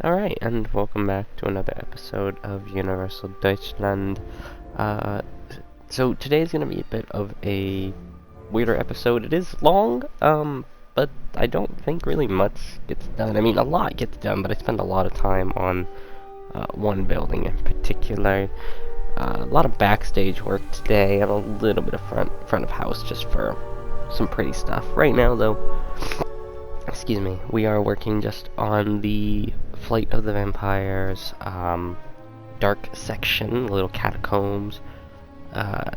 Alright, and welcome back to another episode of Universal Deutschland. Uh, so today's gonna be a bit of a weirder episode. It is long, but I don't think really much gets done. I mean, a lot gets done, but I spend a lot of time on one building in particular. A lot of backstage work today, and a little bit of front of house just for some pretty stuff. Right now, though, excuse me, we are working just on the Flight of the Vampires, dark section, little catacombs,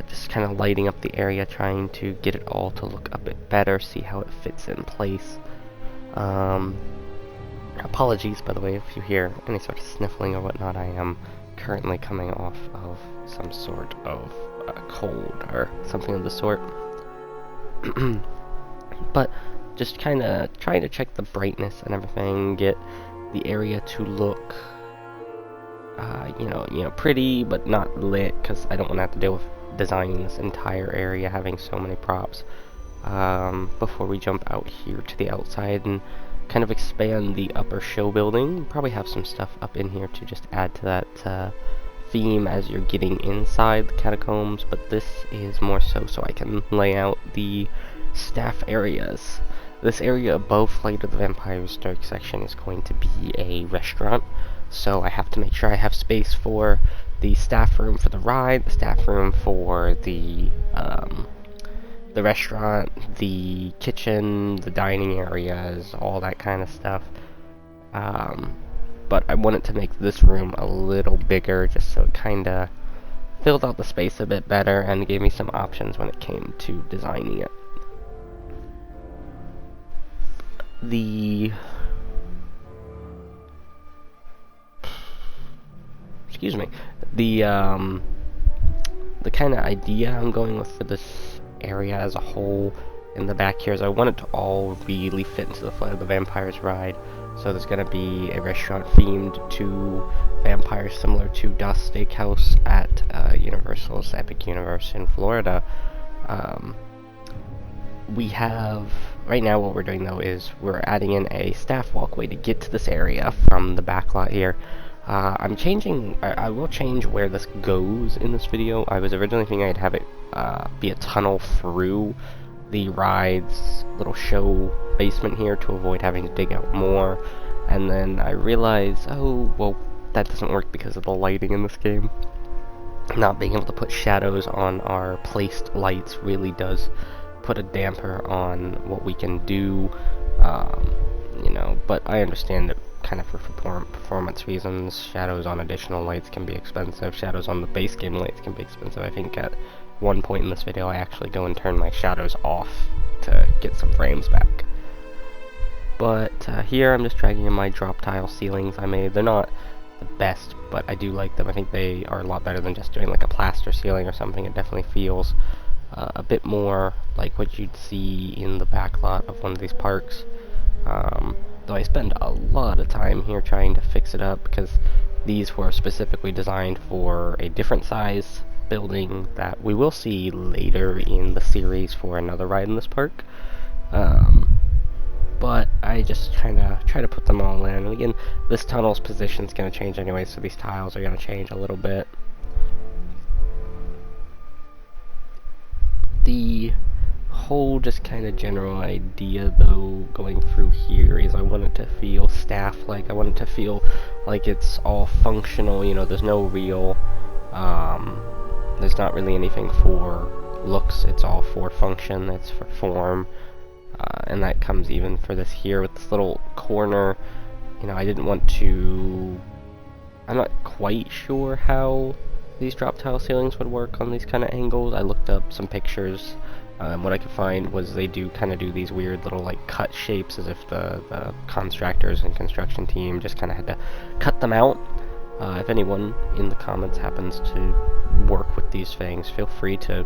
just kind of lighting up the area, trying to get it all to look a bit better, see how it fits in place. Apologies, by the way, if you hear any sort of sniffling or whatnot. I am currently coming off of some sort of cold or something of the sort. But just kind of trying to check the brightness and everything, get the area to look, pretty but not lit, because I don't want to have to deal with designing this entire area, having so many props. Before we jump out here to the outside and kind of expand the upper show building, probably have some stuff up in here to just add to that theme as you're getting inside the catacombs, but this is more so I can lay out the staff areas. This area above Flight of the Vampires Dark section is going to be a restaurant, so I have to make sure I have space for the staff room for the ride, the staff room for the restaurant, the kitchen, the dining areas, all that kind of stuff. But I wanted to make this room a little bigger just so it kind of filled out the space a bit better and gave me some options when it came to designing it. The kind of idea I'm going with for this area as a whole in the back here is I want it to all really fit into the Flight of the Vampires ride. So there's going to be a restaurant themed to vampires, similar to Das Steakhouse at Universal's Epic Universe in Florida. We have, right now what we're doing though is we're adding in a staff walkway to get to this area from the back lot here. I will change where this goes in this video. I was originally thinking I'd have it be a tunnel through the ride's little show basement here to avoid having to dig out more. And then I realized, oh, well, that doesn't work because of the lighting in this game. Not being able to put shadows on our placed lights really does put a damper on what we can do, but I understand that kind of for performance reasons, shadows on additional lights can be expensive, shadows on the base game lights can be expensive. I think at one point in this video I actually go and turn my shadows off to get some frames back. But here I'm just dragging in my drop tile ceilings I made. They're not the best, but I do like them. I think they are a lot better than just doing like a plaster ceiling or something. It definitely feels a bit more like what you'd see in the back lot of one of these parks. Though I spend a lot of time here trying to fix it up because these were specifically designed for a different size building that we will see later in the series for another ride in this park. But I just kind of try to put them all in. And again, this tunnel's position is going to change anyway, so these tiles are going to change a little bit. The whole just kind of general idea though going through here is I want it to feel staff-like. I want it to feel like it's all functional, there's no real, there's not really anything for looks, it's all for function, it's for form, and that comes even for this here with this little corner. I didn't want to, I'm not quite sure how these drop tile ceilings would work on these kind of angles. I looked up some pictures. What I could find was they do kind of do these weird little like cut shapes as if the constructors and construction team just kind of had to cut them out. If anyone in the comments happens to work with these things, feel free to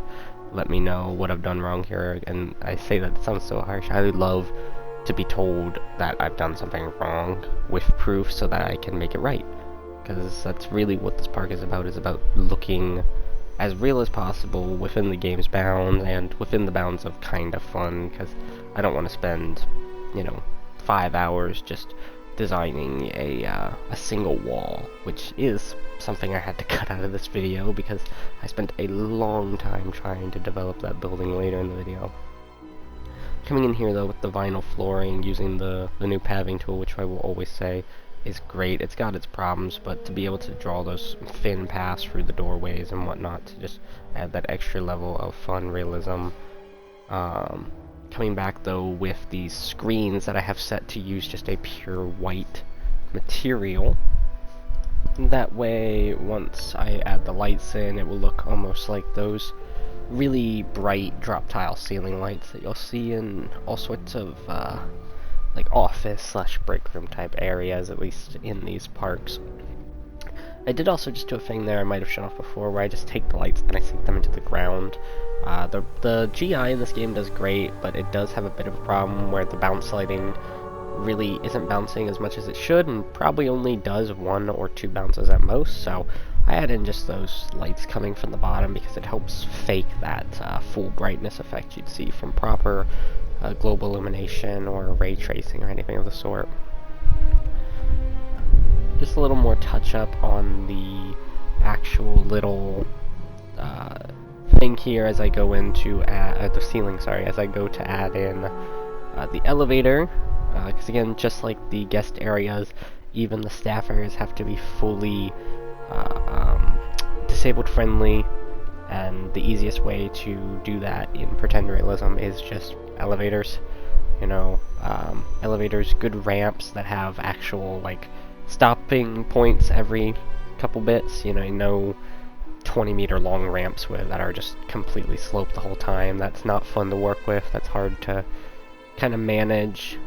let me know what I've done wrong here. And I say that it sounds so harsh. I would love to be told that I've done something wrong with proof so that I can make it right. Because that's really what this park is about looking as real as possible within the game's bounds and within the bounds of kind of fun, because I don't want to spend, 5 hours just designing a single wall, which is something I had to cut out of this video because I spent a long time trying to develop that building later in the video. Coming in here though with the vinyl flooring, using the new paving tool, which I will always say is great. It's got its problems, but to be able to draw those thin paths through the doorways and whatnot to just add that extra level of fun realism. Coming back though with these screens that I have set to use just a pure white material. That way, once I add the lights in, it will look almost like those really bright drop tile ceiling lights that you'll see in all sorts of like office / break room type areas, at least in these parks. I did also just do a thing there I might have shown off before, where I just take the lights and I sink them into the ground. The GI in this game does great, but it does have a bit of a problem where the bounce lighting really isn't bouncing as much as it should, and probably only does 1 or 2 bounces at most, so I add in just those lights coming from the bottom because it helps fake that full brightness effect you'd see from proper global illumination or ray tracing or anything of the sort. Just a little more touch up on the actual little thing here as I go into the ceiling, sorry, as I go to add in the elevator, because again, just like the guest areas, even the staff areas have to be fully disabled friendly, and the easiest way to do that in pretend realism is just elevators. You know, elevators, good ramps that have actual like stopping points every couple bits. You know, no 20-meter long ramps that are just completely sloped the whole time. That's not fun to work with. That's hard to kind of manage.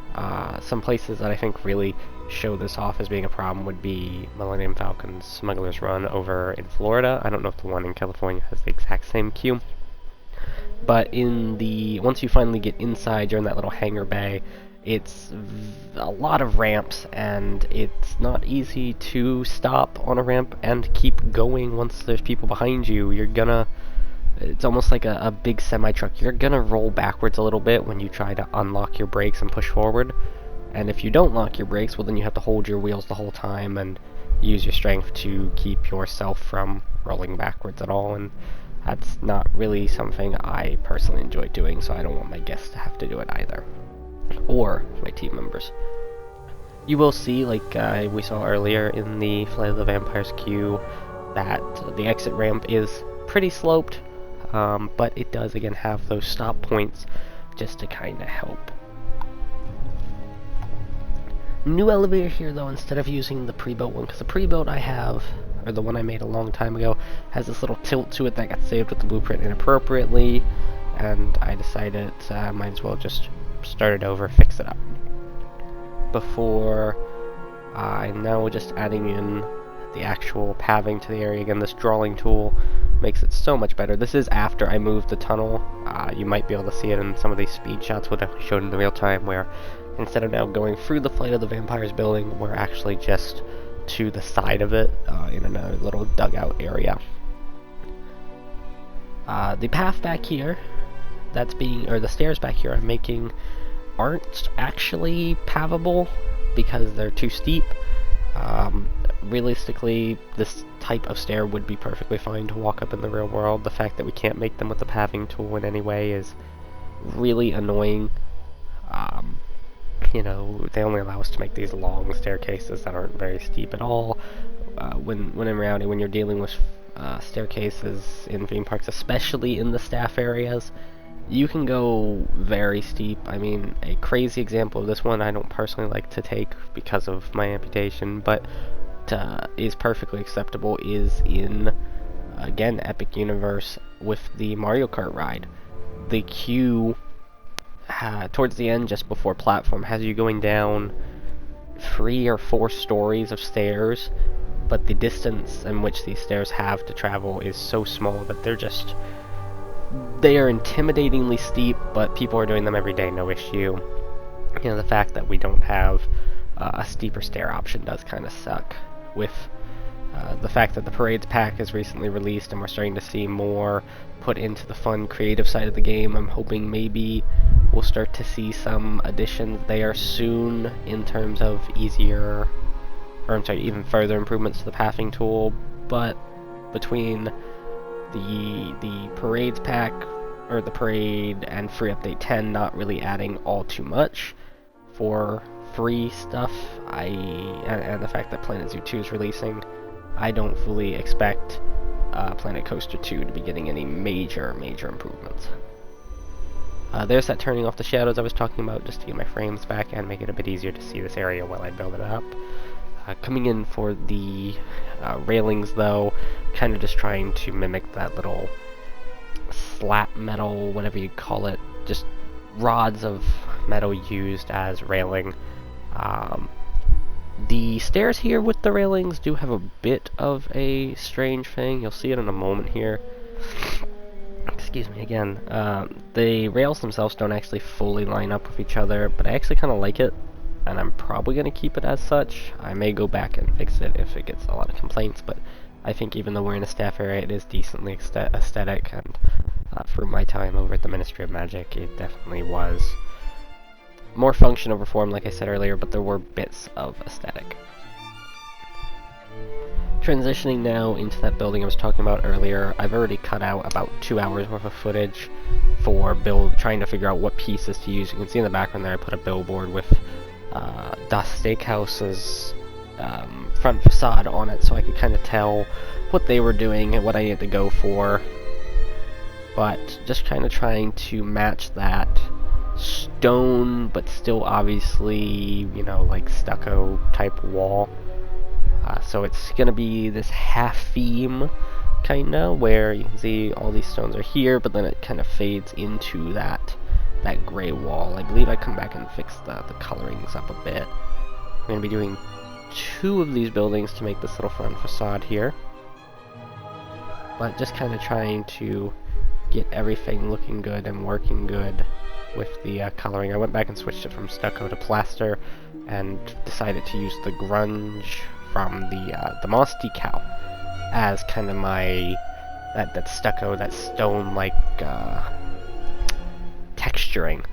Some places that I think really show this off as being a problem would be Millennium Falcon's Smuggler's Run over in Florida. I don't know if the one in California has the exact same queue. But once you finally get inside, you're in that little hangar bay, it's a lot of ramps, and it's not easy to stop on a ramp and keep going once there's people behind you. It's almost like a big semi-truck. You're gonna roll backwards a little bit when you try to unlock your brakes and push forward. And if you don't lock your brakes, well then you have to hold your wheels the whole time and use your strength to keep yourself from rolling backwards at all, and that's not really something I personally enjoy doing, so I don't want my guests to have to do it either. Or my team members. You will see, like we saw earlier in the Flight of the Vampires queue, that the exit ramp is pretty sloped, but it does again have those stop points just to kind of help. New elevator here though, instead of using the pre-built one, because the pre-built I have, or the one I made a long time ago, has this little tilt to it that got saved with the blueprint inappropriately, and I decided I might as well just start it over, fix it up. Before I'm now just adding in the actual paving to the area. Again, this drawing tool makes it so much better. This is after I moved the tunnel. You might be able to see it in some of these speed shots what I showed in the real time, where instead of now going through the Flight of the Vampires building, we're actually just to the side of it, in another little dugout area. The path back here, the stairs back here I'm making aren't actually pavable because they're too steep. Realistically, this type of stair would be perfectly fine to walk up in the real world. The fact that we can't make them with the paving tool in any way is really annoying. You know, they only allow us to make these long staircases that aren't very steep at all. When in reality, when you're dealing with staircases in theme parks, especially in the staff areas, you can go very steep. I mean, a crazy example of this one I don't personally like to take because of my amputation, but is perfectly acceptable, is in, again, Epic Universe with the Mario Kart ride. The queue towards the end, just before platform, has you going down 3 or 4 stories of stairs, but the distance in which these stairs have to travel is so small that they are intimidatingly steep, but people are doing them every day, no issue. You know, the fact that we don't have a steeper stair option does kind of suck. With the fact that the Parades pack is recently released and we're starting to see more put into the fun creative side of the game, I'm hoping maybe we'll start to see some additions there soon in terms of easier, or I'm sorry, even further improvements to the pathing tool. But between the parades pack, or the parade, and free update 10 not really adding all too much for free stuff, and the fact that Planet Zoo 2 is releasing, I don't fully expect Planet Coaster 2 to be getting any major improvements. There's that turning off the shadows I was talking about, just to get my frames back and make it a bit easier to see this area while I build it up. Coming in for the railings, though, kind of just trying to mimic that little slat metal, whatever you call it, just rods of metal used as railing. The stairs here with the railings do have a bit of a strange thing. You'll see it in a moment here. Excuse me again. The rails themselves don't actually fully line up with each other, but I actually kind of like it, and I'm probably going to keep it as such. I may go back and fix it if it gets a lot of complaints, but I think even though we're in a staff area, it is decently aesthetic, and for my time over at the Ministry of Magic, it definitely was more function over form, like I said earlier, but there were bits of aesthetic. Transitioning now into that building I was talking about earlier, I've already cut out about 2 hours worth of footage for trying to figure out what pieces to use. You can see in the background there I put a billboard with Das Steakhouse's front facade on it, so I could kind of tell what they were doing and what I needed to go for. But just kind of trying to match that stone, but still obviously, you know, like stucco type wall. So it's gonna be this half theme, kinda, where you can see all these stones are here, but then it kind of fades into that gray wall. I believe I come back and fix the colorings up a bit. I'm gonna be doing 2 of these buildings to make this little front facade here, but just kind of trying to get everything looking good and working good with the coloring. I went back and switched it from stucco to plaster, and decided to use the grunge from the moss decal as kind of my that stucco, that stone-like texturing.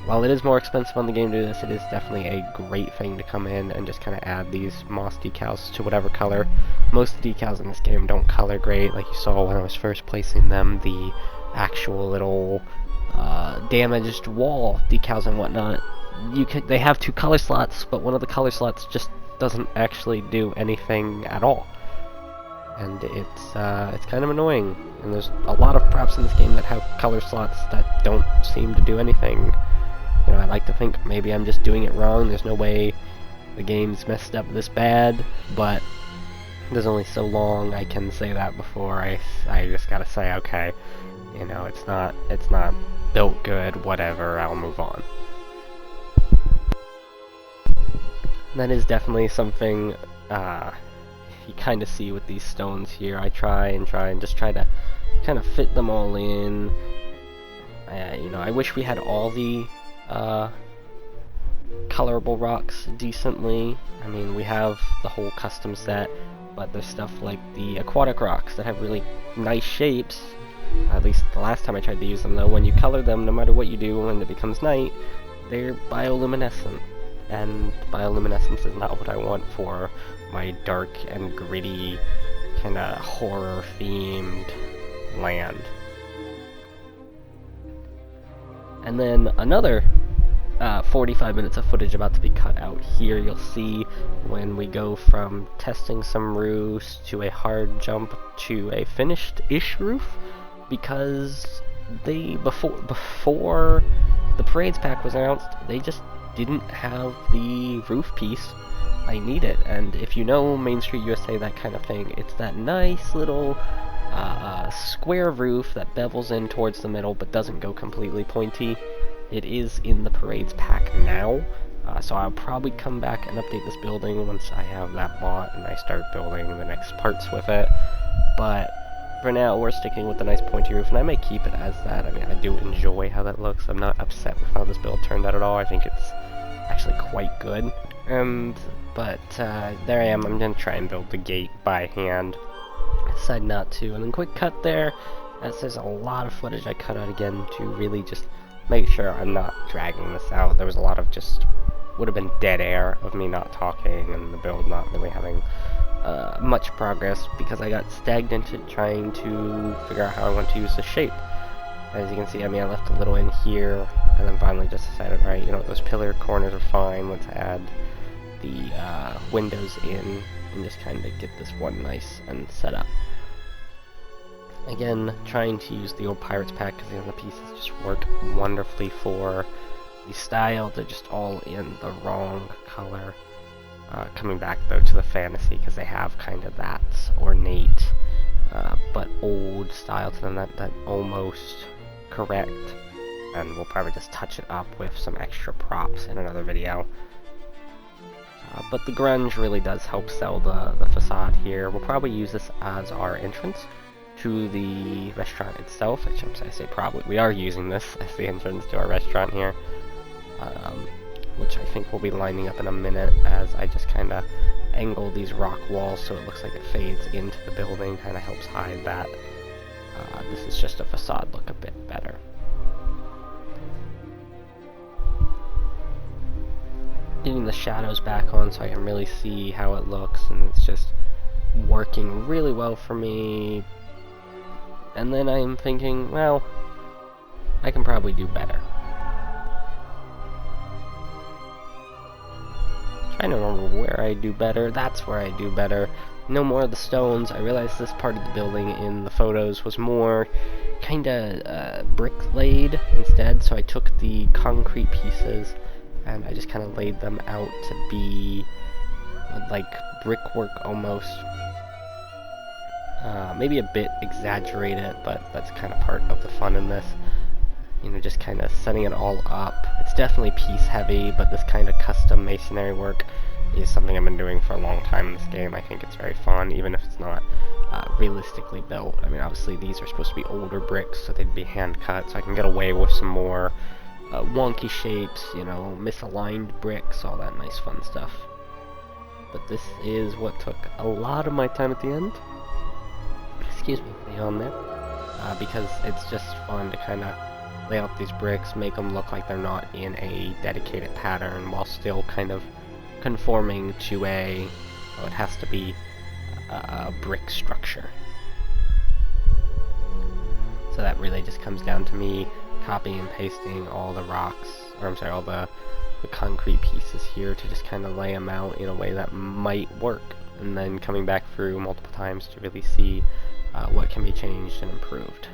While it is more expensive on the game to do this, it is definitely a great thing to come in and just kind of add these moss decals to whatever color. Most of the decals in this game don't color great, like you saw when I was first placing them, the actual little damaged wall decals and whatnot. They have 2 color slots, but one of the color slots just doesn't actually do anything at all, and it's kind of annoying. And there's a lot of props in this game that have color slots that don't seem to do anything. You know, I like to think maybe I'm just doing it wrong. There's no way the game's messed up this bad, but there's only so long I can say that before I just gotta say, okay, you know, it's not built good, whatever, I'll move on. That is definitely something you kind of see with these stones here. I try and just try to kind of fit them all in. You know, I wish we had all the colorable rocks decently. I mean, we have the whole custom set, but there's stuff like the aquatic rocks that have really nice shapes. At least the last time I tried to use them, though, when you color them, no matter what you do, when it becomes night, they're bioluminescent. And bioluminescence is not what I want for my dark and gritty, kind of horror-themed land. And then another 45 minutes of footage about to be cut out here. You'll see when we go from testing some roofs to a hard jump to a finished-ish roof, because before the parades pack was announced, they just didn't have the roof piece I needed. And if you know Main Street USA, that kind of thing, it's that nice little square roof that bevels in towards the middle but doesn't go completely pointy. It is in the parades pack now, so I'll probably come back and update this building once I have that bought and I start building the next parts with it. But for now, we're sticking with the nice pointy roof, and I may keep it as that. I mean, I do enjoy how that looks. I'm not upset with how this build turned out at all. I think it's actually quite good. But there I am. I'm going to try and build the gate by hand. Decided not to. And then quick cut there, as there's a lot of footage I cut out again to really just make sure I'm not dragging this out. There was a lot of just, would have been dead air of me not talking and the build not really having much progress because I got stagnant trying to figure out how I want to use the shape. As you can see, I mean, I left a little in here, and then finally just decided, right, you know, those pillar corners are fine, let's add the windows in, and just kind of get this one nice and set up. Again, trying to use the old Pirates pack, because the pieces just work wonderfully for the style. They're just all in the wrong color. Coming back, though, to the fantasy, because they have kind of that ornate, but old style to them, that almost correct, and we'll probably just touch it up with some extra props in another video. But the grunge really does help sell the facade here. We'll probably use this as our entrance to the restaurant itself. I say probably. We are using this as the entrance to our restaurant here, which I think we'll be lining up in a minute as I just kind of angle these rock walls so it looks like it fades into the building, kind of helps hide that. This is just a facade look a bit better. Getting the shadows back on so I can really see how it looks, and it's just working really well for me. And then I'm thinking, well, I can probably do better. Trying to remember where I do better. That's where I do better. No more of the stones. I realized this part of the building in the photos was more kinda brick laid instead, so I took the concrete pieces and I just kind of laid them out to be like brickwork almost. Maybe a bit exaggerated, but that's kind of part of the fun in this. You know, just kind of setting it all up. It's definitely piece heavy, but this kind of custom masonry work is something I've been doing for a long time in this game. I think it's very fun, even if it's not realistically built. I mean, obviously these are supposed to be older bricks, so they'd be hand cut, so I can get away with some more wonky shapes, you know, misaligned bricks, all that nice fun stuff. But this is what took a lot of my time at the end. Excuse me, beyond there. Because it's just fun to kind of lay out these bricks, make them look like they're not in a dedicated pattern, while still kind of conforming to it has to be a brick structure. So that really just comes down to me copying and pasting all the rocks, or I'm sorry, all the concrete pieces here to just kind of lay them out in a way that might work, and then coming back through multiple times to really see what can be changed and improved.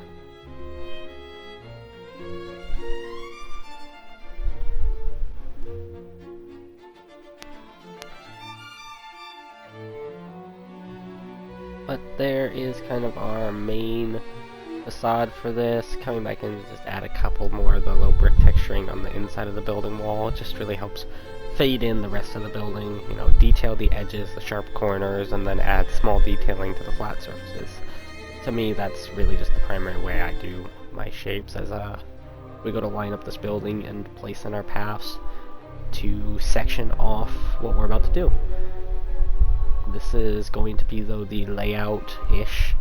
But there is kind of our main facade for this. Coming back in to just add a couple more of the low brick texturing on the inside of the building wall. It just really helps fade in the rest of the building, you know, detail the edges, the sharp corners, and then add small detailing to the flat surfaces. To me, that's really just the primary way I do my shapes, as we go to line up this building and place in our paths to section off what we're about to do. This is going to be, though, the layout-ish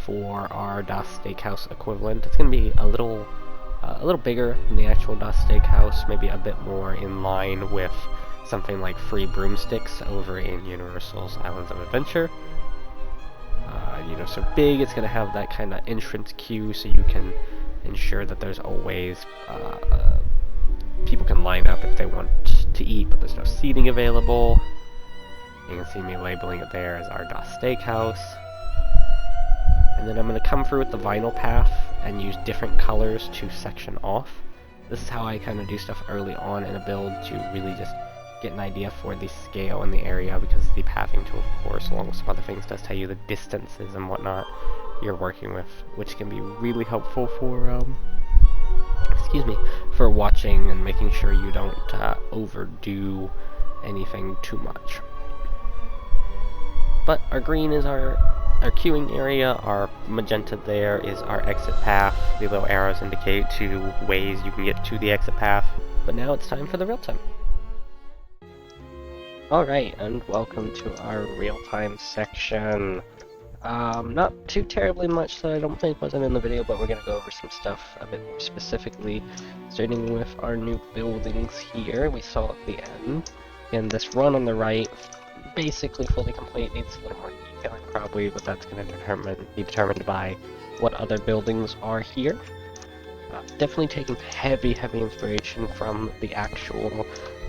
for our Das Steakhouse equivalent. It's going to be a little bigger than the actual Das Steakhouse, maybe a bit more in line with something like Free Broomsticks over in Universal's Islands of Adventure. You know, so big, it's going to have that kind of entrance queue, so you can ensure that there's always people can line up if they want to eat, but there's no seating available. You can see me labeling it there as our Das Steakhouse. And then I'm going to come through with the vinyl path and use different colors to section off. This is how I kind of do stuff early on in a build to really just get an idea for the scale in the area, because the pathing tool, of course, along with some other things, does tell you the distances and whatnot you're working with, which can be really helpful for, for watching and making sure you don't overdo anything too much. But our green is our queuing area, our magenta there is our exit path. The little arrows indicate 2 ways you can get to the exit path. But now it's time for the real-time. Alright, and welcome to our real-time section. Not too terribly much that I don't think wasn't in the video, but we're gonna go over some stuff a bit more specifically, starting with our new buildings here. We saw at the end, and this run on the right, basically fully complete, needs a little more detailing probably, but that's gonna be determined by what other buildings are here. Definitely taking heavy inspiration from the actual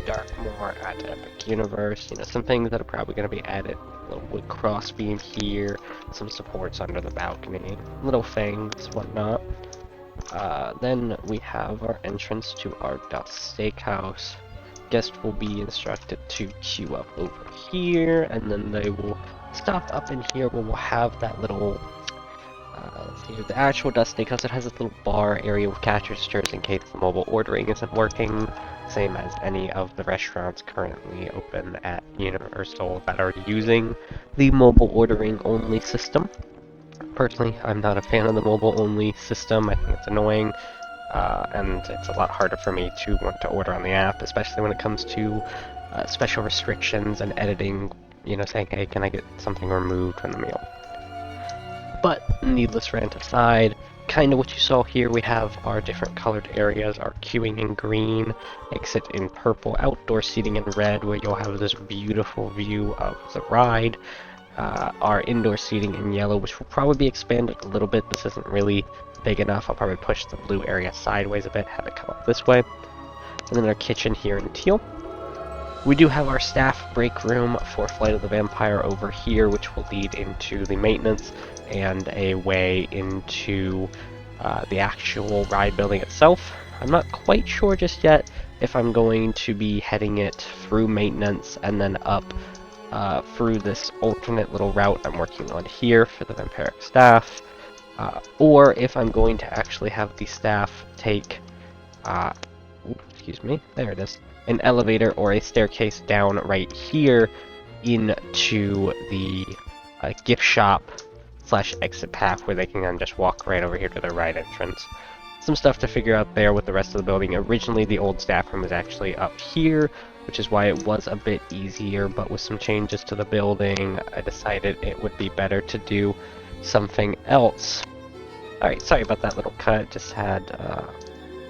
Darkmoor at Epic Universe. You know, some things that are probably going to be added. A little wood crossbeam here, some supports under the balcony, little things, whatnot. Then we have our entrance to our Dust Steakhouse. Guests will be instructed to queue up over here, and then they will stop up in here where we'll have that little let's see, the actual Dust Steakhouse, it has this little bar area with cash registers in case the mobile ordering isn't working, same as any of the restaurants currently open at Universal that are using the mobile ordering only system. Personally, I'm not a fan of the mobile only system. I think it's annoying, and it's a lot harder for me to want to order on the app, especially when it comes to special restrictions and editing, you know, saying, hey, can I get something removed from the meal? But needless rant aside, kind of what you saw here, we have our different colored areas, our queuing in green, exit in purple, outdoor seating in red, where you'll have this beautiful view of the ride, our indoor seating in yellow, which will probably be expanded a little bit. This isn't really big enough. I'll probably push the blue area sideways a bit, have it come up this way. And then our kitchen here in teal. We do have our staff break room for Flight of the Vampire over here, which will lead into the maintenance and a way into the actual ride building itself. I'm not quite sure just yet if I'm going to be heading it through maintenance and then up through this alternate little route I'm working on here for the Vampiric staff, or if I'm going to actually have the staff take, excuse me, there it is, an elevator or a staircase down right here into the gift shop / exit path where they can then just walk right over here to their ride entrance. Some stuff to figure out there with the rest of the building. Originally the old staff room was actually up here, which is why it was a bit easier, but with some changes to the building I decided it would be better to do something else. Alright, sorry about that little cut, just had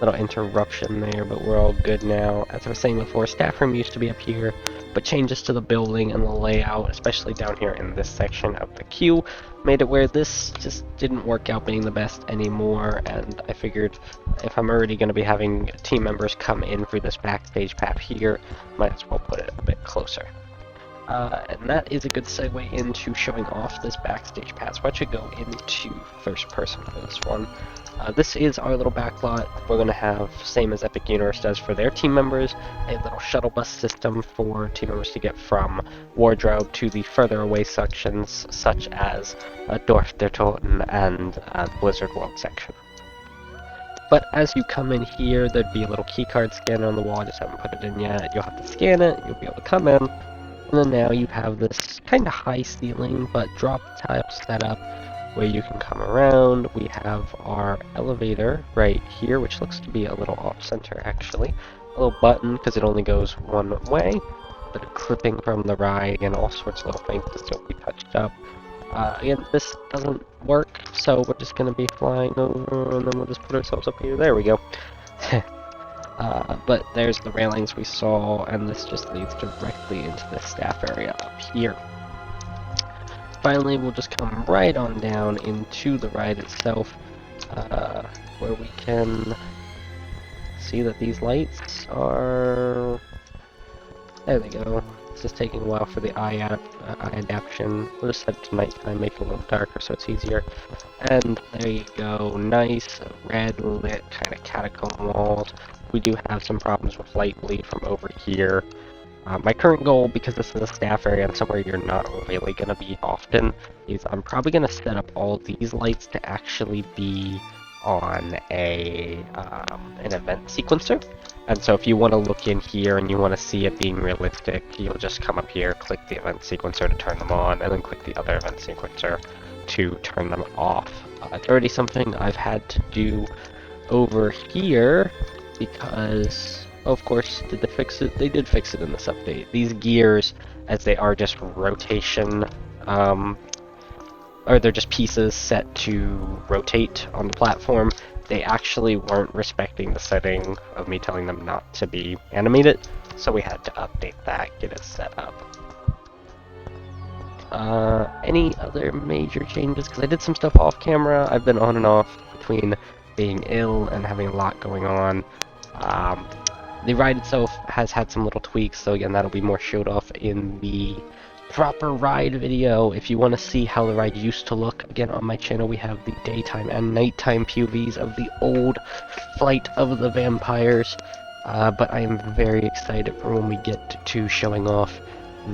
little interruption there, but we're all good now. As I was saying before, staff room used to be up here, but changes to the building and the layout, especially down here in this section of the queue, made it where this just didn't work out being the best anymore, and I figured if I'm already going to be having team members come in through this backstage path here, might as well put it a bit closer. And that is a good segue into showing off this backstage pass. So I should go into first person for this one. This is our little backlot. We're going to have, same as Epic Universe does for their team members, a little shuttle bus system for team members to get from Wardrobe to the further away sections, such as Dorf der Toten and Blizzard World section. But as you come in here, there'd be a little keycard scanner on the wall. I just haven't put it in yet. You'll have to scan it, you'll be able to come in. And then now you have this kind of high ceiling but drop type setup where you can come around. We have our elevator right here, which looks to be a little off center actually. A little button because it only goes one way. But a clipping from the ride and all sorts of little things to still be touched up. Again, this doesn't work, so we're just going to be flying over and then we'll just put ourselves up here. There we go. But there's the railings we saw, and this just leads directly into the staff area up here. Finally, we'll just come right on down into the ride itself, where we can see that these lights are... There they go. It's just taking a while for the eye adaptation. We'll just set it to nighttime, make it a little darker so it's easier. And there you go, nice red lit kind of catacomb walls. We do have some problems with light bleed from over here. My current goal, because this is a staff area and somewhere you're not really going to be often, is I'm probably going to set up all these lights to actually be on an event sequencer. And so if you want to look in here and you want to see it being realistic, you'll just come up here, click the event sequencer to turn them on, and then click the other event sequencer to turn them off. It's already something I've had to do over here because, of course, did they fix it? They did fix it in this update. These gears, as they are just rotation or they're just pieces set to rotate on the platform. They actually weren't respecting the setting of me telling them not to be animated, so we had to update that, get it set up. Any other major changes? Because I did some stuff off camera. I've been on and off between being ill and having a lot going on. The ride itself has had some little tweaks, so again, that'll be more showed off in the proper ride video. If you want to see how the ride used to look, again, on my channel we have the daytime and nighttime POVs of the old Flight of the Vampires. But I am very excited for when we get to showing off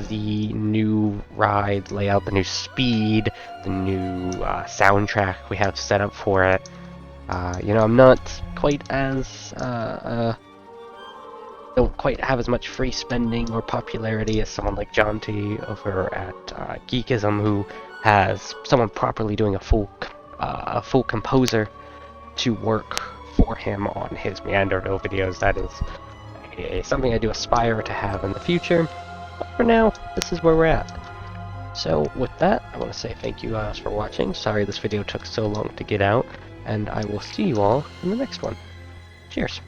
the new ride layout, the new speed, the new soundtrack we have set up for it. You know, I'm not quite as don't quite have as much free spending or popularity as someone like John T over at Geekism, who has someone properly doing a full composer to work for him on his Meanderville videos. That is something I do aspire to have in the future. But for now, this is where we're at. So with that, I want to say thank you guys for watching. Sorry this video took so long to get out, and I will see you all in the next one. Cheers.